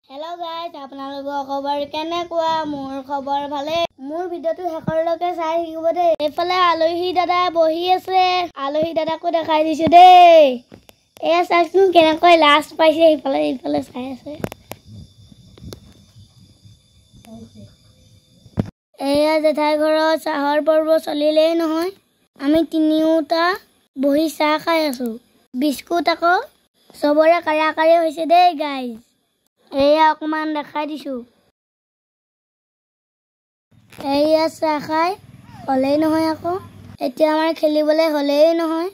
Hello guys, আপোনালোকৰ খবৰ কেনেকুৱা? মোৰ খবৰ ভালে। মোৰ ভিডিওটো শেষৰলৈকে চাই থাকিব দেই। এফালে আলহী দাদা বহি আছে। আলহী দাদাকো দেখাই দিছো দেই। এয়া চাচোন কেনেকৈ লাষ্ট পাইছে ইফালে চাই আছে। এয়া জেঠাই ঘৰৰ চাহৰ পৰ্ব চলিলেই নহয়। আমি তিনিওটা বহি চাহ খাই আছো। বিস্কুট আকৌ সবৰে কাৰাকাৰি হৈছে দেই গাইজ। এয়া অকমান দেখাই দিছো। এয়া চাহ খাই হলেই নহয় আকৌ। এতিয়া আমাৰ খেলিবলৈ হলেই নহয়।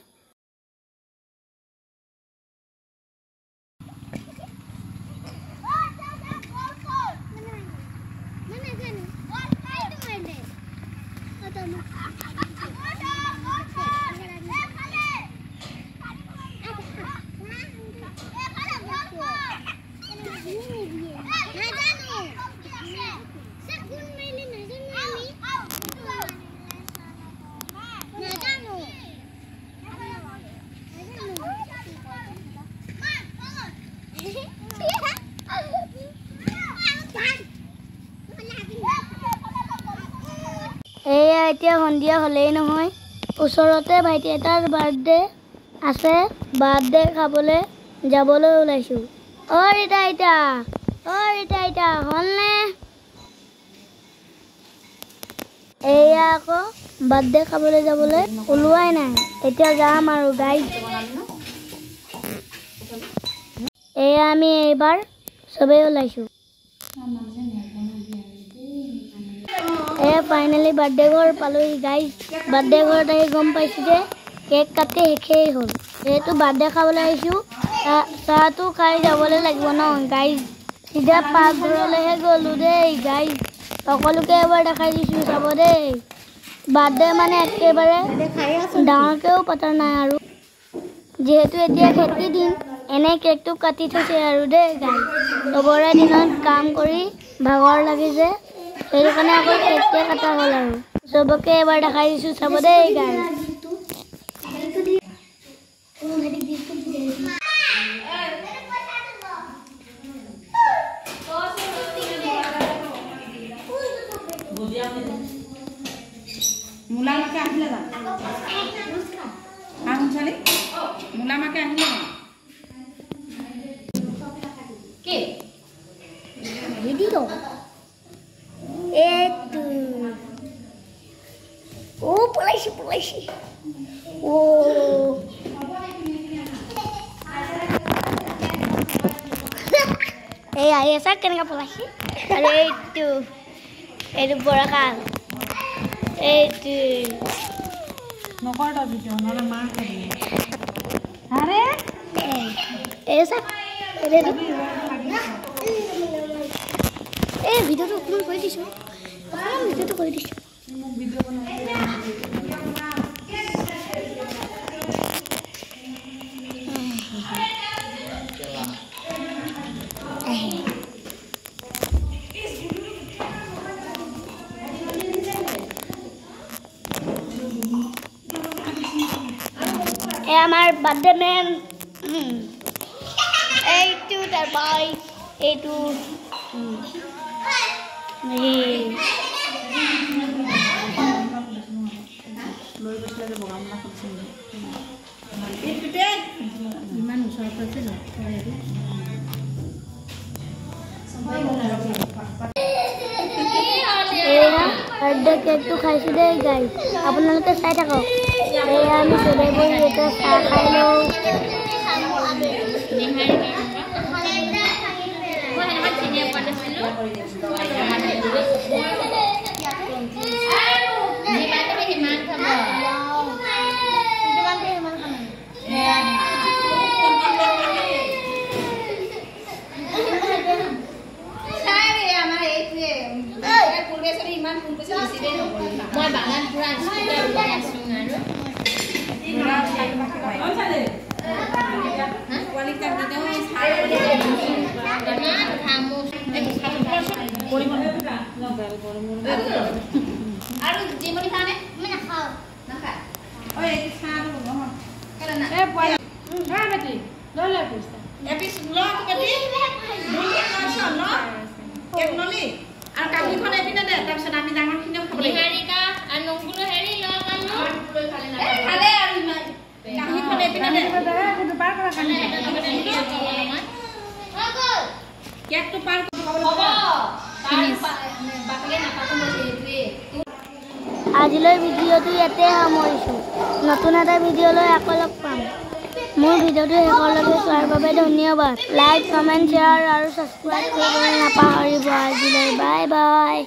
এয়া এতিয়া সন্ধিয়া হলেই নহয়। ওচৰতে ভাইটি এটাৰ বাৰ্থডে আছে। বাৰ্থডে খাবলৈ যাবলৈ ওলাইছো। অ ৰিতা হলনে? এয়া আকৌ বাৰ্থডে খাবলৈ যাবলৈ ওলোৱাই নাই। এতিয়া যাম আৰু গাইজ। এয়া আমি এইবাৰ সবেই ওলাইছো। ফাইনেলি বাৰ্থডে ঘৰ পালোহি গাইজ। বাৰ্থডে ঘৰত আহি গম পাইছো যে কেক কাটি শেষেই হ'ল। যেহেতু বাৰ্থডে খাবলৈ আহিছো, চাহটো খাই যাবলৈ লাগিব ন গাইজ। এতিয়া পাকঘৰলৈহে গ'লো দেই গাইজ। সকলোকে এবাৰ দেখাই দিছো চাব দেই। বাৰ্থডে মানে একেবাৰে ডাঙৰকেও পতা নাই আৰু। যিহেতু এতিয়া খেতি দিন, এনে কেকটো কাটি থৈছে আৰু দেই গাইজ। চবৰে দিনত কাম কৰি ভাগৰ লাগিছে, সেইটো কাৰণে অকল কেকটোৱে কটা হ'ল আৰু। চবকে এবাৰ দেখাই দিছো চাব দেই গাইজ। মুলামাকে আহিলে যা আহলে মুলামাকে আহিলে কে ভিডিও এটু ও পলাইছি ও এই আই এসা কেনেকা পলাইছি আরে এইটু বড় কাল এইটু নকৰটা ভিডিও নহলে মা কৰি আৰে এসা ৰেডি এই ভিডিওটো আপলোড কৰি দিছো। ভিডিওটো কৰি দিছো। ভিডিও বনাই আমাৰ বাৰ্থডে ম্যান এইটু তাৰ ভাই এইটু ইমান ওচৰত আছে ন বাৰ্থডে কেকটো খাইছো দেই গাইজ। আপোনালোকে চাই থাকক। এয়া আমি চবেই বহি এতিয়া চাহ খাই লওঁ। মই বাগান পুৰা আৰু জিমনি খানে মই নাখাও নাখায় ঐ এই খাটো নহয় কেলা না এ পয়লা হা বেটি লৈ লৈ পিস্তা এপিস ল কাটি দুই কাছ ন কেকটো পাৰ আজিলৈ ভিডিঅ'টো ইয়াতে সামৰিছোঁ নতুন এটা ভিডিঅ'লৈ আকৌ লগ পাম মোৰ ভিডিঅ'টো শেষলৈকে চোৱাৰ বাবে ধন্যবাদ লাইক কমেণ্ট শ্বেয়াৰ আৰু ছাবস্ক্ৰাইব কৰিবলৈ নাপাহৰিব আজিলৈ বাই বাই